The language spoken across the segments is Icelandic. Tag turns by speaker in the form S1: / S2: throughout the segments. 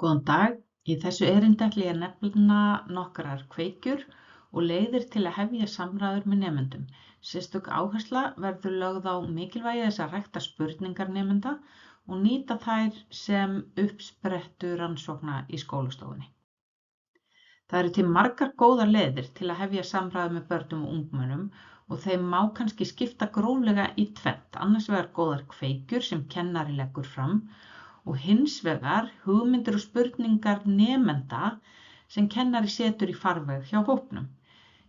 S1: Góðan dag. Í þessu erindi ætla ég að nefna nokkrar kveikjur og leiðir til að hefja samræður með nemendum. Sérstök áhersla verður lögð á mikilvægi þess að rækta spurningar nemenda og nýta þær sem uppsprettu rannsókna í skólastofunni. Það eru til margar góðar leiðir til að hefja samræður með börnum og ungmennum og þeim má kannski skipta gróflega í tvennt, annars vegar góðar kveikjur sem kennari leggur fram og hins vegar hugmyndir og spurningar nemenda sem kennari setur í farveg hjá hópnum.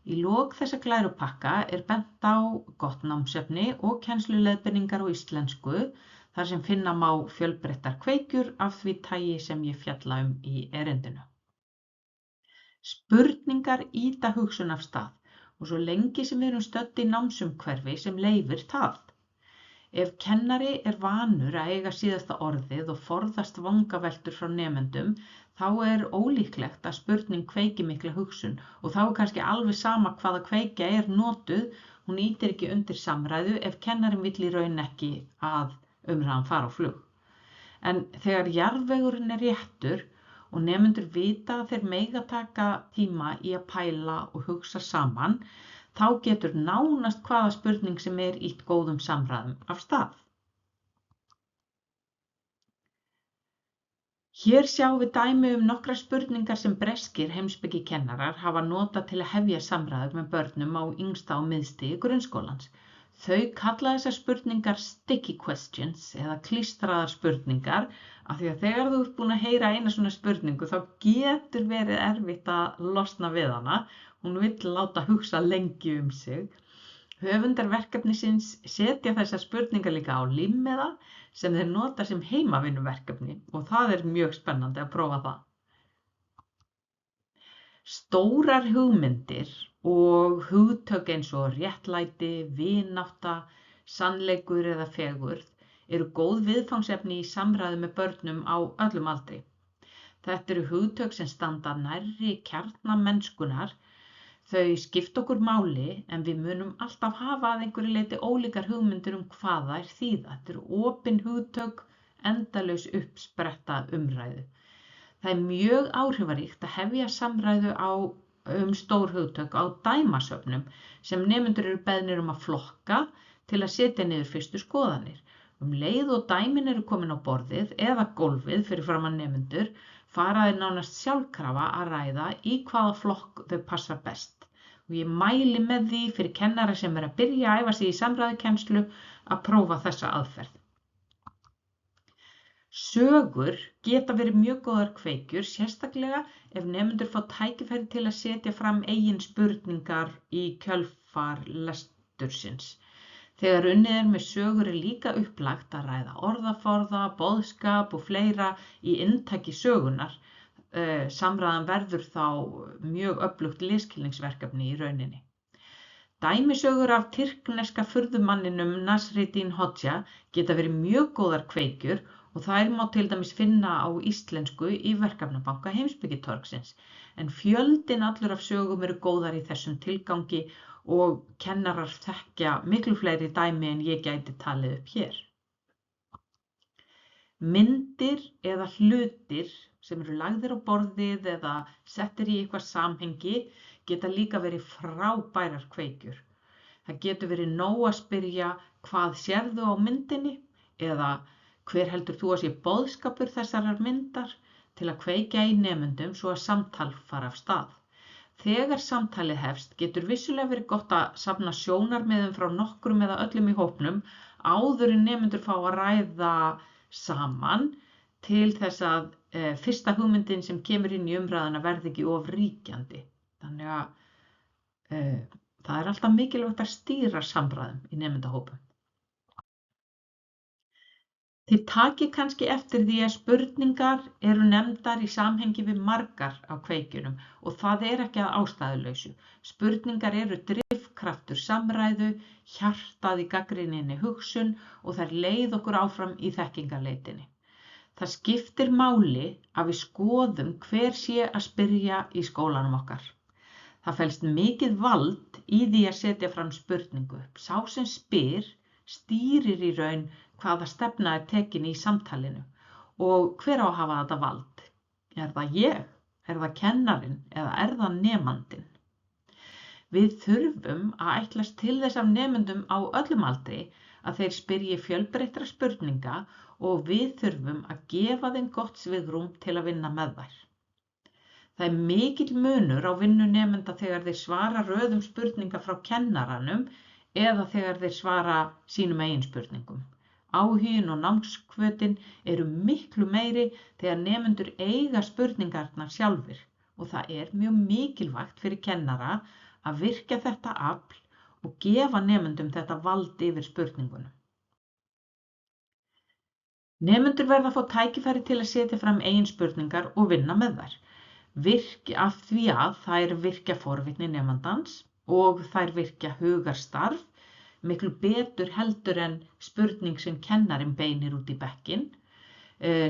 S1: Í lok þessa glærupakka er bent á gott námsefni og kennsluleiðbeiningar á íslensku þar sem finna má fjölbreyttar kveikjur af því tagi sem ég fjalla í erindinu. Spurningar ýta hugsun af stað og svo lengi sem við erum stödd í námsumhverfi sem leyfir það. Ef kennari er vanur að eiga síðasta orðið og forðast vangaveltur frá nemendum, þá er ólíklegt að spurning kveiki mikla hugsun og þá er kannski alveg sama hvaða kveikja er notuð, hún ýtir ekki undir samræðu ef kennarin vill í raun ekki að umræðan fari á flug. En þegar jarðvegurinn er réttur og nemendur vita að þeir mega taka tíma í að pæla og hugsa saman, þá getur nánast hvaða spurning sem er ýtt góðum samræðum af stað. Hér sjáum við dæmi nokkrar spurningar sem breskir heimspekikennarar hafa notað til að hefja samræður með börnum á yngsta og miðstigi grunnskólans. Þau kalla þessar spurningar sticky questions eða klístraðar spurningar af því að þegar þú ert búin að heyra eina svona spurningu þá getur verið erfitt að losna við hana. Hún vill láta hugsa lengi sig. Höfundar verkefnisins setja þessar spurningar líka á límmiða sem þeir nota sem heimavinnuverkefni og það er mjög spennandi að prófa það. Stórar hugmyndir og hugtök eins og réttlæti, vinátta, sannleikur eða fegurð eru góð viðfangsefni í samræðu með börnum á öllum aldri. Þetta eru hugtök sem standa nærri kjarna mennskunnar. Þau skipta okkur máli en við munum alltaf hafa að einhverju leyti ólíkar hugmyndir hvað þær þýða. Þetta eru opin hugtök, endalaus uppspretta umræðu. Það er mjög áhrifaríkt að hefja samræðu stór hugtök á dæmasöfnum sem nemendur eru beðnir að flokka til að setja niður fyrstu skoðanir. Leið og dæmin eru komin á borðið eða gólfið fyrir framan nemendur, fara þeir nánast sjálfkrafa að ræða í hvaða flokk þau passa best. Og ég mæli með því fyrir kennara sem að byrja að æfa sig í samræðukennslu að prófa þessa aðferð. Sögur geta verið mjög góðar kveikjur, sérstaklega ef nemendur fá tækifæri til að setja fram eigin spurningar í kjölfar lestursins. Þegar unnið með sögur líka upplagt að ræða orðaforða, boðskap og fleira í inntaki sögunar. Samræðan verður þá mjög öflugt lesskilningsverkefni í rauninni. Dæmisögur af tyrkneska furðumanninum Nasreddin Hoxha geta verið mjög góðar kveikjur og þær má til dæmis finna á íslensku í verkefnabanka Heimspekitorgsins. En fjöldinn allur af sögum eru góðar í þessum tilgangi og kennarar þekkja miklu fleiri dæmi en ég gæti talið upp hér. Myndir eða hlutir sem eru lagðir á borðið eða settir í eitthvað samhengi geta líka verið frábærar kveikjur. Það getur verið nóg að spyrja hvað sérðu á myndinni eða hver heldur þú að sé boðskapur þessarar myndar til að kveikja í nemendum svo að samtal fara af stað. Þegar samtalið hefst getur vissulega verið gott að safna sjónarmiðum frá nokkrum eða öllum í hópnum áður en nemendur fá að ræða saman til þess að fyrsta hugmyndin sem kemur inn í umræðuna verði ekki of ríkjandi. Þannig að það er alltaf mikilvægt að stýra samræðum í nemendahópum. Þið takið kannski eftir því að spurningar eru nefndar í samhengi við margar af kveikjunum og það er ekki að ástæðulausu. Spurningar eru drifkraftur samræðu, hjartað í gagnrýninni hugsun og þær leið okkur áfram í þekkingarleitinni. Það skiptir máli að við skoðum hver sé að spyrja í skólanum okkar. Það felst mikið vald í því að setja fram spurningu. Sá sem spyr stýrir í raun hvaða stefna er tekin í samtalinu og hver á að hafa þetta vald. Er það ég? Er það kennarinn eða er það nemandinn? Við þurfum að ætlast til þess af nemendum á öllum aldri að þeir spyrji fjölbreyttra spurninga og við þurfum að gefa þeim gott svigrúm til að vinna með þær. Það er mikill munur á vinnu nemenda þegar þeir svara röðum spurninga frá kennaranum eða þegar þeir svara sínum eigin spurningum. Áhuginn og námshvötin eru miklu meiri þegar nemendur eiga spurningarnar sjálfir og það er mjög mikilvægt fyrir kennara að virkja þetta afl og gefa nemendum þetta vald yfir spurningunum. Nemendur verða að fá tækifæri til að setja fram eigin spurningar og vinna með þær. Af því að þær virkja forvitni nemandans og þær virkja hugarstarf miklu betur heldur en spurning sem kennarinn beinir út í bekkinn.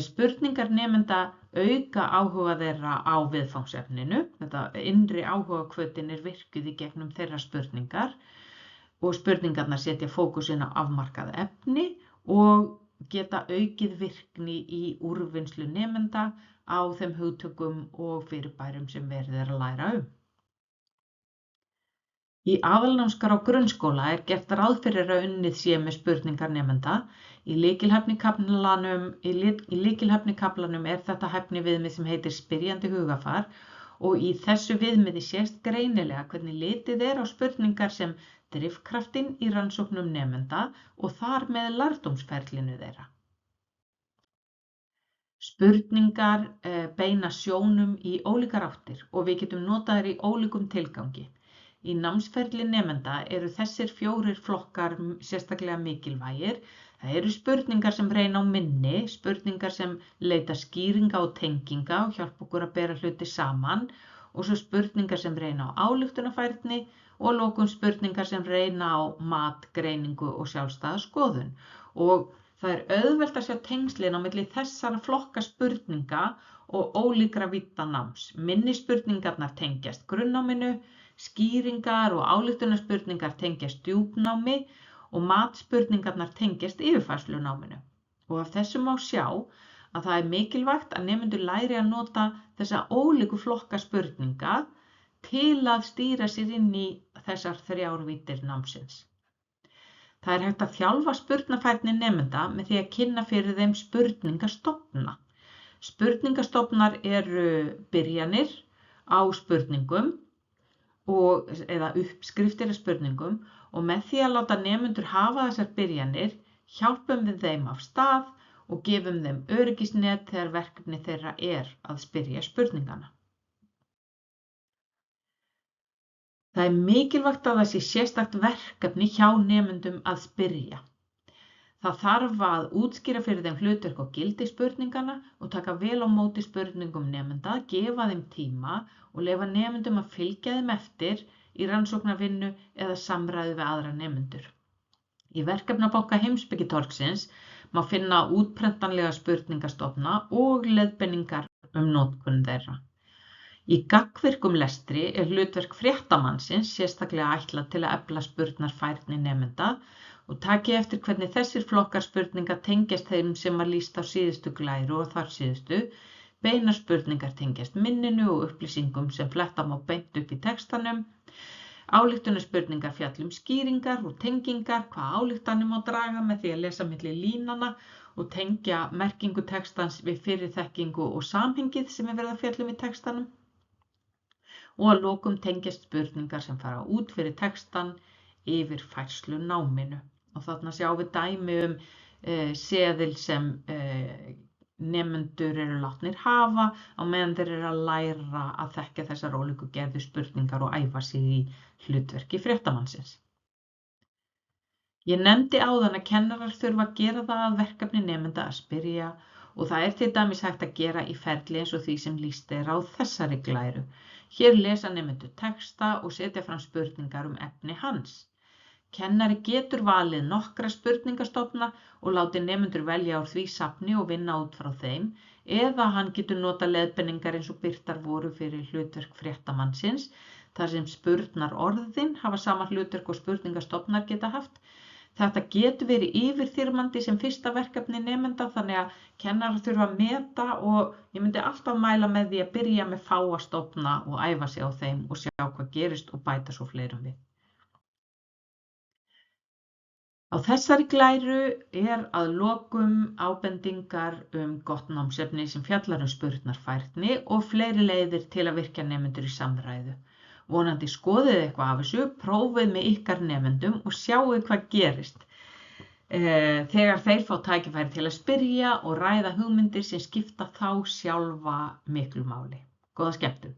S1: Spurningar nemenda auka áhuga þeirra á viðfangsefninu. Þetta innri áhugahvötin er virkuð í gegnum þeirra spurningar og spurningarnar setja fókusinn á afmarkað efni og geta aukið virkni í úrvinnslu nemenda á þeim hugtökum og fyrirbærum sem verið er að læra um. Í aðalnámskrá grunnskóla er gert ráð fyrir að unnið sé með spurningar nemenda. Í lykilhæfnikaflanum er þetta hæfniviðmið sem heitir spyrjandi hugafar og í þessu viðmiði sést greinilega hvernig litið er á spurningar sem drifkraftinn í rannsóknum nemenda og þar með lærdómsferlinu þeirra. Spurningar beina sjónum í ólíkar áttir og við getum notað þær í ólíkum tilgangi. Í námsferli nemenda eru þessir 4 flokkar sérstaklega mikilvægir. Það eru spurningar sem reyna á minni, spurningar sem leita skýringa og tenginga og hjálpa okkur að bera hluti saman og svo spurningar sem reyna á ályktunarfærni og að lokum spurningar sem reyna á mat, greiningu og sjálfstæða skoðun. Og það er auðvelt að sjá tengslin á milli þessara flokka spurninga og ólíkra vídda náms. Minni spurningarnar tengjast grunnnáminu, skýringar og ályktunarspurningar tengjast djúpnámi og matspurningarnar tengjast yfirfærslunáminu. Og af þessu má sjá að það er mikilvægt að nemendur læri að nota þessa ólíku flokka spurninga til að stýra sér inn í þessar 3 víddir námsins. Það er hægt að þjálfa spurnafærni nemenda með því að kynna fyrir þeim spurningastofna. Spurningastofnar eru byrjanir á spurningum eða uppskriftir af spurningum og með því að láta nemendur hafa þessar byrjanir hjálpum við þeim af stað og gefum þeim öryggisnet þegar verkefni þeirra er að spyrja spurningana. Það er mikilvægt að það sé sérstakt verkefni hjá nemendum að spyrja. Það þarf að útskýra fyrir þeim hlutverk og gildi spurningana og taka vel á móti spurningum nemenda, gefa þeim tíma og leyfa nemendum að fylgja þeim eftir í rannsóknarvinnu eða samræðu við aðra nemendur. Í verkefnabanka Heimspekitorgsins má finna útprentanlega spurningastofna og leiðbeiningar notkun þeirra. Í gagnvirkum lestri er hlutverk fréttamannsins sérstaklega ætlað til að efla spurnarfærni nemenda og takið eftir hvernig þessir flokkar spurninga tengjast þeim sem var lýst á síðustu glæru og þar síðustu. Beinar spurningar tengjast minninu og upplýsingum sem fletta má beint upp í textanum. Ályktunarspurningar fjalla skýringar og tengingar, hvað ályktanir má draga með því að lesa milli línanna og tengja merkingu textans við fyrirþekkingu og samhengið sem er verið að fjalla í textanum. Og að lokum tengjast spurningar sem fara út fyrir textan yfir færslu náminu. Og þarna sjáum við dæmi seðil sem nemendur eru látnir hafa á meðan þeir eru að læra að þekkja þessar ólíku gerðu spurningar og æfa sig í hlutverki fréttamannsins. Ég nefndi áðan að kennarar þurfa að gera það að verkefni nemenda að spyrja og það til dæmis hægt að gera í ferli eins og því sem lýst er á þessari glæru. Hér lesa nemendur texta og setja fram spurningar efni hans. Kennari getur valið nokkra spurningastofna og látið nemendur velja úr því safni og vinna út frá þeim eða hann getur notað leiðbeiningar eins og birtar voru fyrir hlutverk fréttamannsins þar sem spurnar orðin hafa sama hlutverk og spurningastofnar geta haft. Þetta getur verið yfirþyrmandi sem fyrsta verkefni nemenda þannig að kennarar þurfa að meta og ég myndi alltaf mæla með því að byrja með fáa stofna og æfa sig á þeim og sjá hvað gerist og bæta svo fleirum við. Á þessari glæru að lokum ábendingar gott námsefni sem fjallar spurnarfærni og fleiri leiðir til að virkja nemendur í samræðu. Vonandi skoðið eitthvað af þessu, prófið með ykkar nemendum og sjáið hvað gerist. Þegar þeir fá tækifæri til að spyrja og ræða hugmyndir sem skipta þá sjálfa miklu máli. Góða skemmtun!